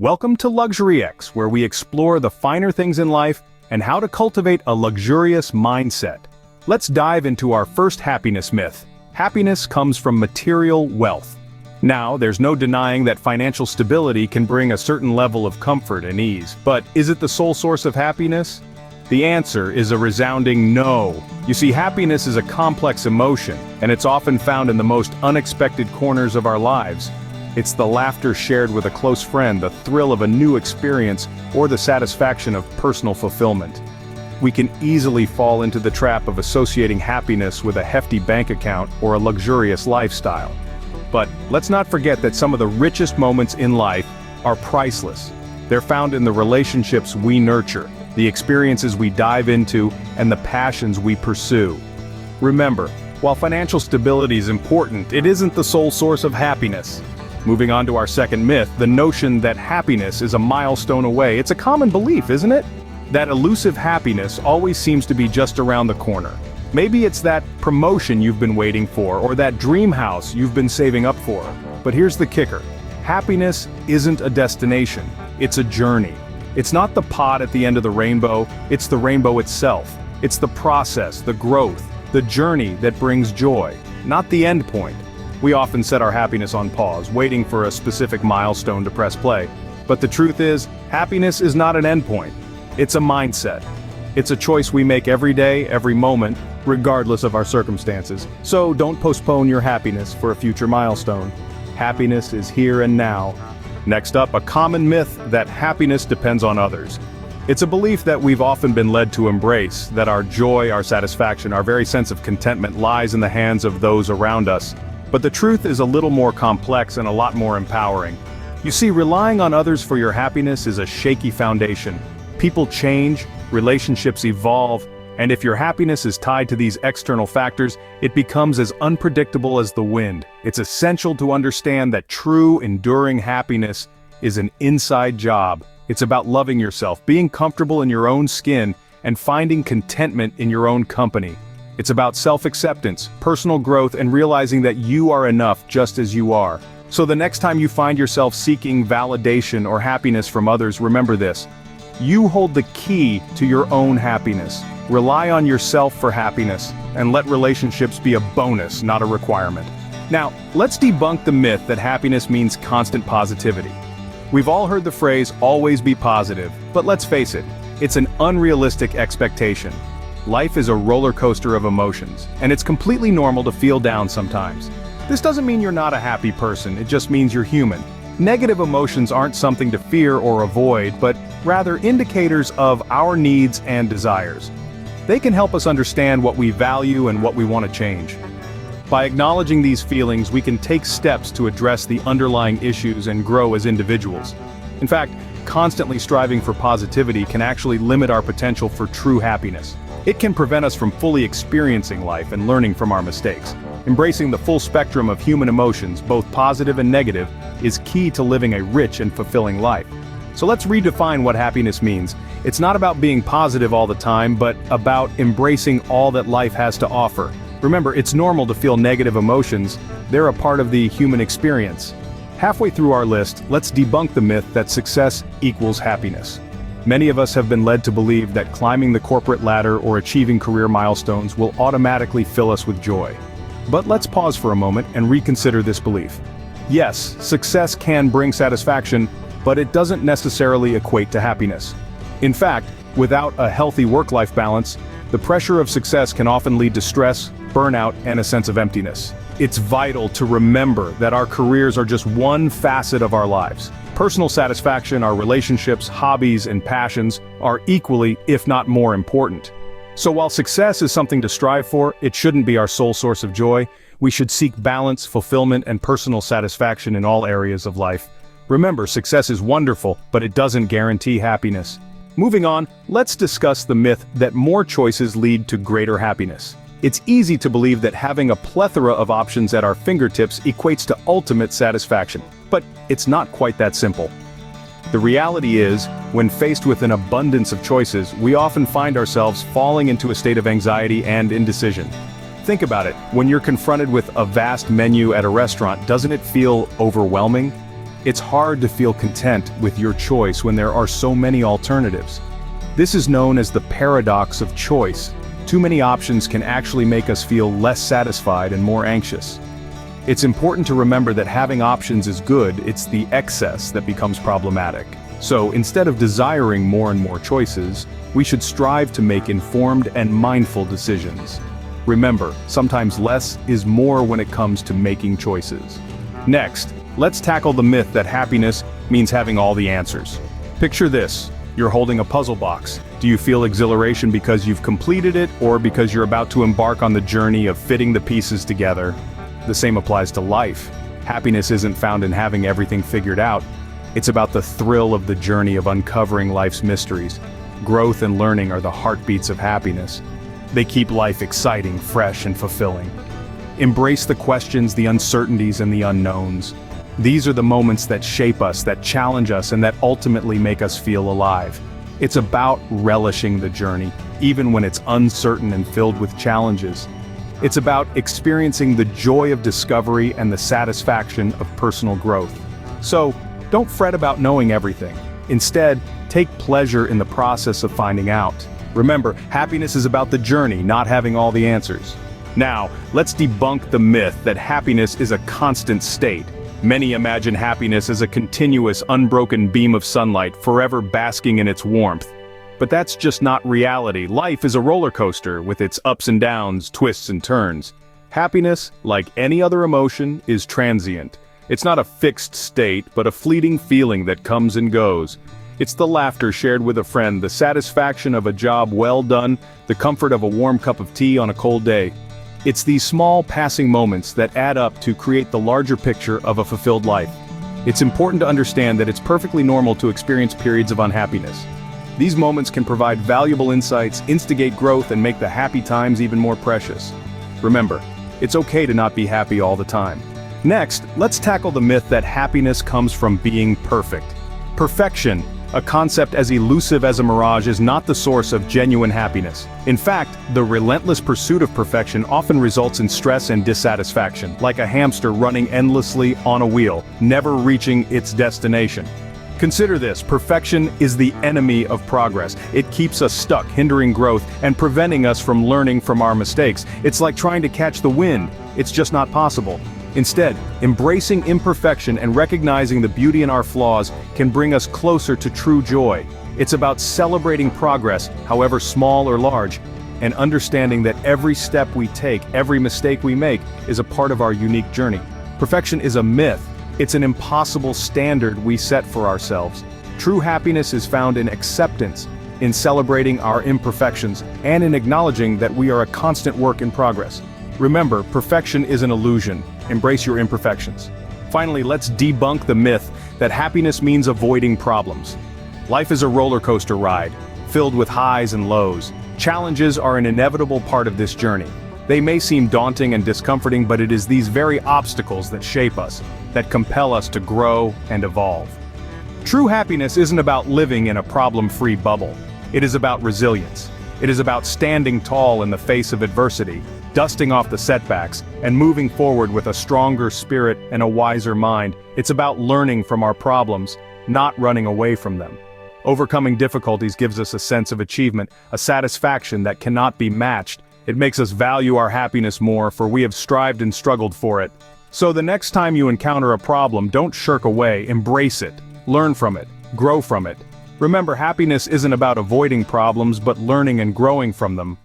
Welcome to LuxuryX, where we explore the finer things in life and how to cultivate a luxurious mindset. Let's dive into our first happiness myth. Happiness comes from material wealth. Now, there's no denying that financial stability can bring a certain level of comfort and ease, but is it the sole source of happiness? The answer is a resounding no. You see, happiness is a complex emotion, and it's often found in the most unexpected corners of our lives. It's the laughter shared with a close friend, the thrill of a new experience, or the satisfaction of personal fulfillment. We can easily fall into the trap of associating happiness with a hefty bank account or a luxurious lifestyle. But let's not forget that some of the richest moments in life are priceless. They're found in the relationships we nurture, the experiences we dive into, and the passions we pursue. Remember, while financial stability is important, it isn't the sole source of happiness. Moving on to our second myth, the notion that happiness is a milestone away. It's a common belief, isn't it? That elusive happiness always seems to be just around the corner. Maybe it's that promotion you've been waiting for, or that dream house you've been saving up for. But here's the kicker. Happiness isn't a destination, it's a journey. It's not the pot at the end of the rainbow, it's the rainbow itself. It's the process, the growth, the journey that brings joy, not the end point. We often set our happiness on pause, waiting for a specific milestone to press play. But the truth is, happiness is not an endpoint. It's a mindset. It's a choice we make every day, every moment, regardless of our circumstances. So don't postpone your happiness for a future milestone. Happiness is here and now. Next up, a common myth that happiness depends on others. It's a belief that we've often been led to embrace, that our joy, our satisfaction, our very sense of contentment lies in the hands of those around us. But the truth is a little more complex and a lot more empowering. You see, relying on others for your happiness is a shaky foundation. People change, relationships evolve, and if your happiness is tied to these external factors, it becomes as unpredictable as the wind. It's essential to understand that true, enduring happiness is an inside job. It's about loving yourself, being comfortable in your own skin, and finding contentment in your own company. It's about self-acceptance, personal growth, and realizing that you are enough just as you are. So the next time you find yourself seeking validation or happiness from others, remember this. You hold the key to your own happiness. Rely on yourself for happiness, and let relationships be a bonus, not a requirement. Now, let's debunk the myth that happiness means constant positivity. We've all heard the phrase, always be positive, but let's face it, it's an unrealistic expectation. Life is a roller coaster of emotions, and it's completely normal to feel down sometimes. This doesn't mean you're not a happy person, it just means you're human. Negative emotions aren't something to fear or avoid, but rather indicators of our needs and desires. They can help us understand what we value and what we want to change. By acknowledging these feelings, we can take steps to address the underlying issues and grow as individuals. In fact, constantly striving for positivity can actually limit our potential for true happiness. It can prevent us from fully experiencing life and learning from our mistakes. Embracing the full spectrum of human emotions, both positive and negative, is key to living a rich and fulfilling life. So let's redefine what happiness means. It's not about being positive all the time, but about embracing all that life has to offer. Remember, it's normal to feel negative emotions. They're a part of the human experience. Halfway through our list, let's debunk the myth that success equals happiness. Many of us have been led to believe that climbing the corporate ladder or achieving career milestones will automatically fill us with joy. But let's pause for a moment and reconsider this belief. Yes, success can bring satisfaction, but it doesn't necessarily equate to happiness. In fact, without a healthy work-life balance, the pressure of success can often lead to stress, burnout, and a sense of emptiness. It's vital to remember that our careers are just one facet of our lives. Personal satisfaction, our relationships, hobbies, and passions are equally, if not more important. So while success is something to strive for, it shouldn't be our sole source of joy. We should seek balance, fulfillment, and personal satisfaction in all areas of life. Remember, success is wonderful, but it doesn't guarantee happiness. Moving on, let's discuss the myth that more choices lead to greater happiness. It's easy to believe that having a plethora of options at our fingertips equates to ultimate satisfaction. But it's not quite that simple. The reality is, when faced with an abundance of choices, we often find ourselves falling into a state of anxiety and indecision. Think about it, when you're confronted with a vast menu at a restaurant, doesn't it feel overwhelming? It's hard to feel content with your choice when there are so many alternatives. This is known as the paradox of choice. Too many options can actually make us feel less satisfied and more anxious. It's important to remember that having options is good, it's the excess that becomes problematic. So, instead of desiring more and more choices, we should strive to make informed and mindful decisions. Remember, sometimes less is more when it comes to making choices. Next, let's tackle the myth that happiness means having all the answers. Picture this. You're holding a puzzle box. Do you feel exhilaration because you've completed it, or because you're about to embark on the journey of fitting the pieces together? The same applies to life. Happiness isn't found in having everything figured out. It's about the thrill of the journey of uncovering life's mysteries. Growth and learning are the heartbeats of happiness. They keep life exciting, fresh, and fulfilling. Embrace the questions, the uncertainties, and the unknowns. These are the moments that shape us, that challenge us, and that ultimately make us feel alive. It's about relishing the journey, even when it's uncertain and filled with challenges. It's about experiencing the joy of discovery and the satisfaction of personal growth. So, don't fret about knowing everything. Instead, take pleasure in the process of finding out. Remember, happiness is about the journey, not having all the answers. Now, let's debunk the myth that happiness is a constant state. Many imagine happiness as a continuous, unbroken beam of sunlight, forever basking in its warmth. But that's just not reality. Life is a roller coaster with its ups and downs, twists and turns. Happiness, like any other emotion, is transient. It's not a fixed state, but a fleeting feeling that comes and goes. It's the laughter shared with a friend, the satisfaction of a job well done, the comfort of a warm cup of tea on a cold day. It's these small passing moments that add up to create the larger picture of a fulfilled life. It's important to understand that it's perfectly normal to experience periods of unhappiness. These moments can provide valuable insights, instigate growth, and make the happy times even more precious. Remember, it's okay to not be happy all the time. Next, let's tackle the myth that happiness comes from being perfect. Perfection, a concept as elusive as a mirage, is not the source of genuine happiness. In fact, the relentless pursuit of perfection often results in stress and dissatisfaction, like a hamster running endlessly on a wheel, never reaching its destination. Consider this: perfection is the enemy of progress. It keeps us stuck, hindering growth, and preventing us from learning from our mistakes. It's like trying to catch the wind. It's just not possible. Instead, embracing imperfection and recognizing the beauty in our flaws can bring us closer to true joy. It's about celebrating progress, however small or large, and understanding that every step we take, every mistake we make, is a part of our unique journey. Perfection is a myth. It's an impossible standard we set for ourselves. True happiness is found in acceptance, in celebrating our imperfections, and in acknowledging that we are a constant work in progress. Remember, perfection is an illusion. Embrace your imperfections. Finally, let's debunk the myth that happiness means avoiding problems. Life is a roller coaster ride, filled with highs and lows. Challenges are an inevitable part of this journey. They may seem daunting and discomforting, but it is these very obstacles that shape us, that compel us to grow and evolve. True happiness isn't about living in a problem-free bubble. It is about resilience. It is about standing tall in the face of adversity, dusting off the setbacks, and moving forward with a stronger spirit and a wiser mind. It's about learning from our problems, not running away from them. Overcoming difficulties gives us a sense of achievement, a satisfaction that cannot be matched. It makes us value our happiness more, for we have strived and struggled for it. So the next time you encounter a problem, don't shirk away, embrace it, learn from it, grow from it. Remember, happiness isn't about avoiding problems, but learning and growing from them.